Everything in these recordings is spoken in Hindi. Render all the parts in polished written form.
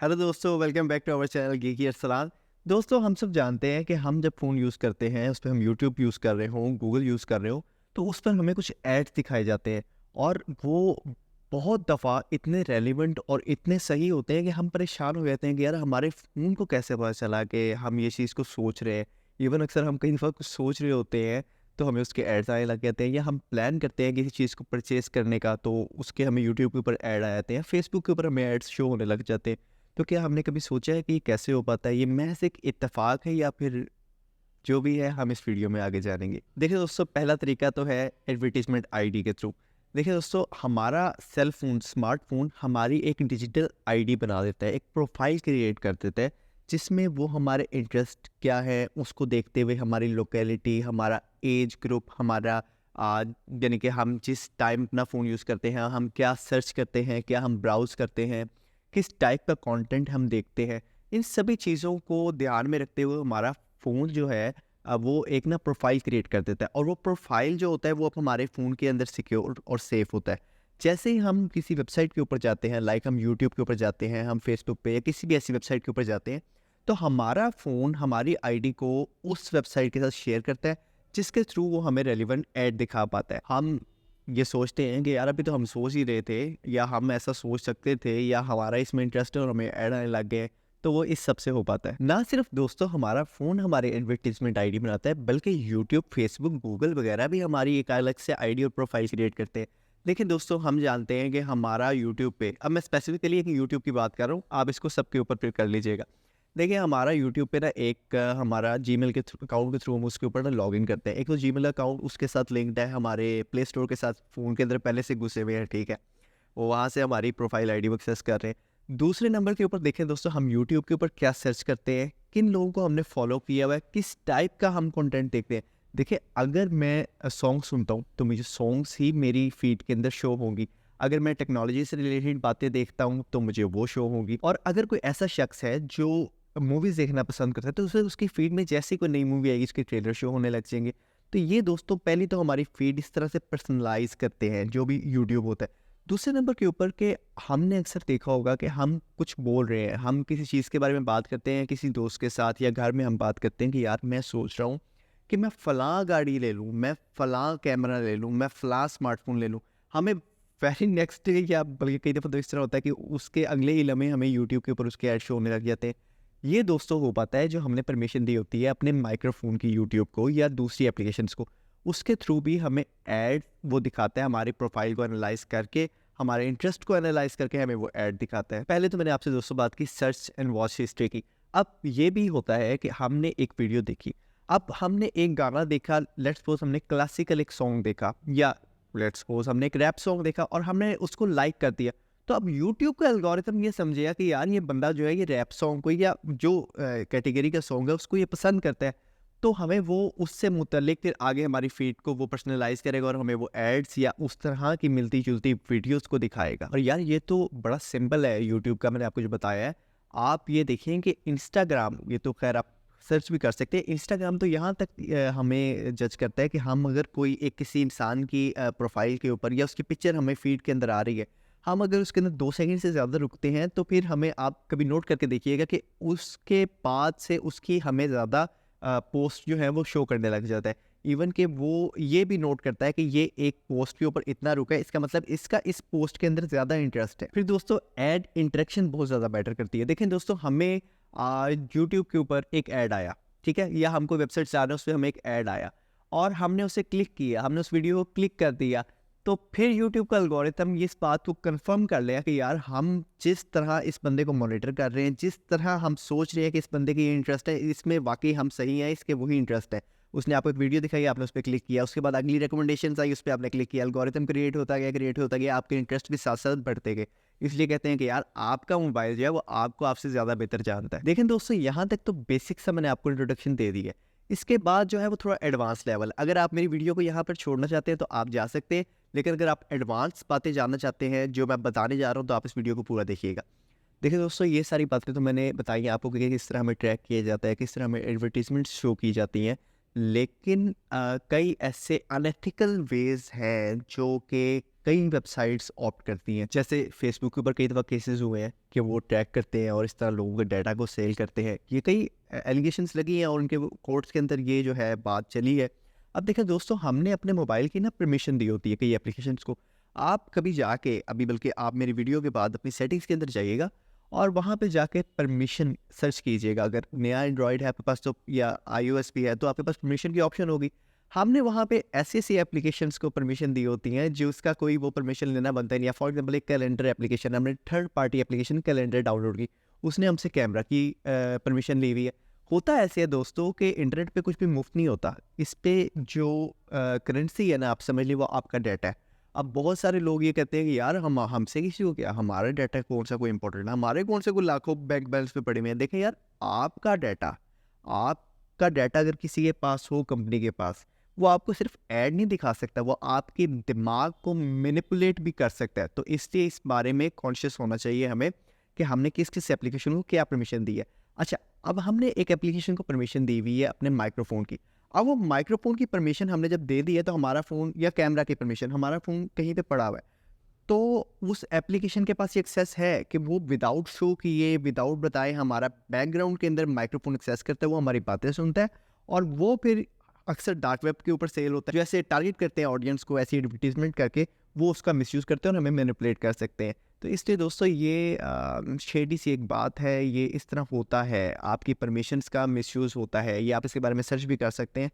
हेलो दोस्तों, welcome back to our channel geeky Arsalan. दोस्तों, हम सब जानते हैं कि हम जब फ़ोन यूज़ करते हैं, उस पे हम यूट्यूब यूज़ कर रहे हों, गूगल यूज़ कर रहे हो, तो उस पर हमें कुछ ऐड्स दिखाए जाते हैं और वो बहुत दफ़ा इतने रेलेवेंट और इतने सही होते हैं कि हम परेशान हो जाते हैं कि यार हमारे फ़ोन को कैसे पता चला कि हम ये चीज़ को सोच रहे हैं। इवन अक्सर हम कई दफ़ा कुछ सोच रहे होते हैं, तो हमें उसके ऐड्स आने लग जाते हैं या हम प्लान करते हैं किसी चीज़ को परचेज़ करने का, तो उसके हमें यूट्यूब के ऊपर ऐड आ जाते हैं, फेसबुक के ऊपर हमें ऐड्स शो होने लग जाते हैं। तो क्या हमने कभी सोचा है कि ये कैसे हो पाता है? ये महज़ एक इत्तेफ़ाक है या फिर जो भी है हम इस वीडियो में आगे जानेंगे। देखिए दोस्तों, पहला तरीका तो है एडवर्टाइज़मेंट आईडी के थ्रू। देखिए दोस्तों, हमारा सेल फ़ोन, स्मार्टफ़ोन हमारी एक डिजिटल आईडी बना देता है, एक प्रोफ़ाइल क्रिएट कर देता है, जिसमें वो हमारे इंटरेस्ट क्या है उसको देखते हुए हमारी लोकेलिटी, हमारा एज ग्रुप, हमारा यानी कि हम जिस टाइम अपना फ़ोन यूज़ करते हैं, हम क्या सर्च करते हैं, क्या हम ब्राउज़ करते हैं, किस टाइप का कंटेंट हम देखते हैं, इन सभी चीज़ों को ध्यान में रखते हुए हमारा फ़ोन जो है वो एक ना प्रोफ़ाइल क्रिएट कर देता है और वो प्रोफ़ाइल जो होता है वो अब हमारे फ़ोन के अंदर सिक्योर और सेफ़ होता है। जैसे ही हम किसी वेबसाइट के ऊपर जाते हैं, लाइक हम यूट्यूब के ऊपर जाते हैं, हम फेसबुक पे या किसी भी ऐसी वेबसाइट के ऊपर जाते हैं, तो हमारा फ़ोन हमारी आईडी को उस वेबसाइट के साथ शेयर करता है, जिसके थ्रू वो हमें रेलेवेंट ऐड दिखा पाता है। हम ये सोचते हैं कि यार अभी तो हम सोच ही रहे थे या हम ऐसा सोच सकते थे या हमारा इसमें इंटरेस्ट है और हमें ऐड आने लग गए, तो वो इस सब से हो पाता है। ना सिर्फ दोस्तों हमारा फ़ोन हमारे एडवर्टाइज़मेंट आईडी बनाता है, बल्कि यूट्यूब, फेसबुक, गूगल वगैरह भी हमारी एक अलग से आईडी और प्रोफ़ाइल क्रिएट करते हैं। देखिए दोस्तों, हम जानते हैं कि हमारा यूट्यूब पे, अब मैं स्पेसिफ़िकली एक यूट्यूब की बात कर रहा हूँ, आप इसको सबके ऊपर फिर कर लीजिएगा। देखिए हमारा यूट्यूब पे ना एक हमारा जीमेल के अकाउंट के थ्रू हम उसके ऊपर ना लॉगिन करते हैं। एक तो जीमेल अकाउंट उसके साथ लिंक्ड है, हमारे प्ले स्टोर के साथ फ़ोन के अंदर पहले से घुसे हुए हैं, ठीक है? वो वहाँ से हमारी प्रोफ़ाइल आईडी को एक्सेस कर रहे हैं। दूसरे नंबर के ऊपर देखें दोस्तों, हम यूट्यूब के ऊपर क्या सर्च करते हैं, किन लोगों को हमने फ़ॉलो किया हुआ है, किस टाइप का हम कंटेंट देखते हैं। देखिए, अगर मैं सॉन्ग सुनता हूँ, तो मुझे सॉन्ग्स ही मेरी फ़ीड के अंदर शो होंगी। अगर मैं टेक्नोलॉजी से रिलेटेड बातें देखता हूँ, तो मुझे वो शो होंगी। और अगर कोई ऐसा शख़्स है जो मूवीज़ देखना पसंद करता है, तो उसे उसकी फ़ीड में जैसे ही कोई नई मूवी आएगी, उसके ट्रेलर शो होने लग जाएँगे। तो ये दोस्तों पहली तो हमारी फ़ीड इस तरह से पर्सनलाइज़ करते हैं, जो भी यूट्यूब होता है। दूसरे नंबर के ऊपर के हमने अक्सर देखा होगा कि हम कुछ बोल रहे हैं, हम किसी चीज़ के बारे में बात करते हैं किसी दोस्त के साथ या घर में हम बात करते हैं कि यार मैं सोच रहा हूँ कि मैं फ़लाँ गाड़ी ले लूँ, मैं फ़लाँ कैमरा ले लूँ, मैं फ़लाँ स्मार्टफ़ोन ले लूँ। हमें वेरी नेक्स्ट डे या बल्कि कई दफ़ा तो इस तरह होता है कि उसके अगले ही लम्हे हमें यूट्यूब के ऊपर उसके ऐड शो होने लग जाते हैं। ये दोस्तों हो पाता है जो हमने परमिशन दी होती है अपने माइक्रोफ़ोन की यूट्यूब को या दूसरी एप्लीकेशंस को। उसके थ्रू भी हमें ऐड वो दिखाता है, हमारी प्रोफ़ाइल को एनालाइज़ करके, हमारे इंटरेस्ट को एनालाइज़ करके हमें वो ऐड दिखाता है। पहले तो मैंने आपसे दोस्तों बात की सर्च एंड वॉच हिस्ट्री की। अब ये भी होता है कि हमने एक वीडियो देखी, अब हमने एक गाना देखा, लेट्स सपोज़ हमने क्लासिकल एक सॉन्ग देखा या लेट्स सपोज़ हमने एक रैप सॉन्ग देखा और हमने उसको लाइक कर दिया। तो अब यूट्यूब का एल्गोरिथम ये समझेगा कि यार ये बंदा जो है ये रैप सॉन्ग को या जो कैटेगरी का सॉन्ग है उसको ये पसंद करता है। तो हमें वो उससे मुतल्लिक फिर आगे हमारी फ़ीड को वो पर्सनलाइज़ करेगा और हमें वो एड्स या उस तरह की मिलती-जुलती वीडियोज़ को दिखाएगा। और यार ये तो बड़ा सिंपल है यूट्यूब का, मैंने आपको जो बताया है। आप ये देखिए कि इंस्टाग्राम, ये तो ख़ैर आप सर्च भी कर सकते हैं। इंस्टाग्राम तो यहाँ तक हमें जज करता है कि हम अगर कोई एक किसी इंसान की प्रोफ़ाइल के ऊपर या उसकी पिक्चर हमें फ़ीड के अंदर आ रही है, हम अगर उसके अंदर 2 सेकंड से ज़्यादा रुकते हैं, तो फिर हमें आप कभी नोट करके देखिएगा कि उसके बाद से उसकी हमें ज़्यादा पोस्ट जो है वो शो करने लग जाता है। इवन कि वो ये भी नोट करता है कि ये एक पोस्ट के ऊपर इतना रुका है, इसका मतलब इसका इस पोस्ट के अंदर ज़्यादा इंटरेस्ट है। फिर दोस्तों ऐड इंटरेक्शन बहुत ज़्यादा मैटर करती है। देखें दोस्तों, हमें यूट्यूब के ऊपर एक ऐड आया, ठीक है? या हम कोई वेबसाइट से आ रहे हैं, उसपे हमें एक ऐड आया और हमने उसे क्लिक किया, हमने उस वीडियो को क्लिक कर दिया। तो फिर यूट्यूब का एल्गोरिथम ये इस बात को कंफर्म कर लेगा कि यार हम जिस तरह इस बंदे को मॉनिटर कर रहे हैं, जिस तरह हम सोच रहे हैं कि इस बंदे की ये इंटरेस्ट है, इसमें वाक़ई हम सही हैं, इसके वही इंटरेस्ट है। उसने आपको एक वीडियो दिखाई, आपने उस पे क्लिक किया, उसके बाद अगली रिकमेंडेशंस आई, उस पे आपने क्लिक किया, एल्गोरिथम क्रिएट होता गया, आपके इंटरेस्ट भी साथ-साथ बढ़ते गए। इसलिए कहते हैं कि यार आपका मोबाइल जो है वो आपको आपसे ज़्यादा बेहतर जानता है। देखें दोस्तों, यहाँ तक तो बेसिक सा मैंने आपको इंट्रोडक्शन दे दी है। इसके बाद जो है वो थोड़ा एडवांस लेवल, अगर आप मेरी वीडियो को यहाँ पर छोड़ना चाहते हैं तो आप जा सकते हैं। लेकिन अगर आप एडवांस बातें जानना चाहते हैं जो मैं बताने जा रहा हूँ, तो आप इस वीडियो को पूरा देखिएगा। देखिए दोस्तों, ये सारी बातें तो मैंने बताई हैं आपको कि किस तरह हमें ट्रैक किया जाता है, किस तरह हमें एडवर्टाइजमेंट शो की जाती हैं। लेकिन कई ऐसे अनएथिकल वेज हैं जो कि कई वेबसाइट्स ऑप्ट करती हैं। जैसे फेसबुक के ऊपर कई दफ़ा केसेस हुए हैं कि वो ट्रैक करते हैं और इस तरह लोगों के डाटा को सेल करते हैं। ये कई एलिगेशंस लगी हैं और उनके कोर्ट्स के अंदर ये जो है बात चली है। अब देखें दोस्तों, हमने अपने मोबाइल की ना परमिशन दी होती है कई एप्लीकेशंस को। आप कभी जाके अभी, बल्कि आप मेरी वीडियो के बाद अपनी सेटिंग्स के अंदर जाइएगा और वहाँ पे जाके परमिशन सर्च कीजिएगा। अगर नया एंड्रॉयड है आपके पास तो, या आईओएस भी है, तो आपके पास परमिशन की ऑप्शन होगी। हमने वहाँ पे ऐसी परमिशंस को परमिशन दी होती हैं जो उसका कोई वो परमिशन लेना बनता ही नहीं है। फॉर एग्जांपल एक कैलेंडर एप्लीकेशन, हमने third party application calendar download की, उसने हमसे कैमरा की परमिशन ली हुई है। होता ऐसे है दोस्तों कि इंटरनेट पे कुछ भी मुफ्त नहीं होता। इस पे जो करेंसी है ना, आप समझ लीजिए वो आपका डाटा है। अब बहुत सारे लोग ये कहते हैं कि यार हम हमसे किसी को क्या, हमारा डाटा कौन सा कोई इंपॉर्टेंट है, हमारे कौन से कोई लाखों बैंक बैलेंस पे पड़े हुए हैं। देखें यार, आपका डाटा अगर किसी के पास हो, कंपनी के पास, वो आपको सिर्फ ऐड नहीं दिखा सकता, वो आपके दिमाग को मैनिपुलेट भी कर सकता है। तो इसलिए इस बारे में कॉन्शियस होना चाहिए हमें कि हमने किस किस एप्लीकेशन को क्या परमिशन दी है। अच्छा, अब हमने एक एप्लीकेशन को परमिशन दी हुई है अपने माइक्रोफोन की। अब वो माइक्रोफोन की परमिशन हमने जब दे दी है तो हमारा फ़ोन, या कैमरा की परमिशन, हमारा फ़ोन कहीं पे पड़ा हुआ है, तो उस एप्लीकेशन के पास ये एक्सेस है कि वो विदाउट शो किए, विदाउट बताए हमारा बैकग्राउंड के अंदर माइक्रोफोन एक्सेस करता है, वो हमारी बातें सुनता है और वो फिर अक्सर डार्क वेब के ऊपर सेल होता है। जो ऐसे टारगेट करते हैं ऑडियंस को, ऐसी एडवर्टीजमेंट करके वो उसका मिसयूज़ करते हैं और हमें मैनिपुलेट कर सकते हैं। तो इसलिए दोस्तों ये शेडी सी एक बात है, ये इस तरह होता है, आपकी परमिशंस का मिसयूज़ होता है, ये आप इसके बारे में सर्च भी कर सकते हैं।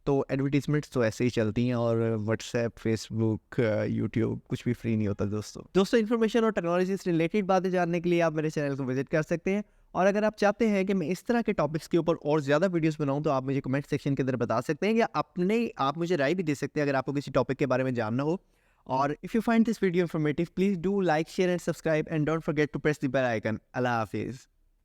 तो एडवर्टीजमेंट्स तो ऐसे ही चलती हैं और व्हाट्सएप, फेसबुक, यूट्यूब कुछ भी फ्री नहीं होता दोस्तों इन्फॉर्मेशन और टेक्नोलॉजी से रिलेटेड बातें जानने के लिए आप मेरे चैनल को विजिट कर सकते हैं। और अगर आप चाहते हैं कि मैं इस तरह के टॉपिक्स के ऊपर और ज़्यादा वीडियोस बनाऊं, तो आप मुझे कमेंट सेक्शन के अंदर बता सकते हैं, या आप मुझे राय भी दे सकते हैं अगर आपको किसी टॉपिक के बारे में जानना हो। और if you find this video informative, please do like, share and subscribe, and don't forget to press the bell icon. अल्लाह हाफिज़।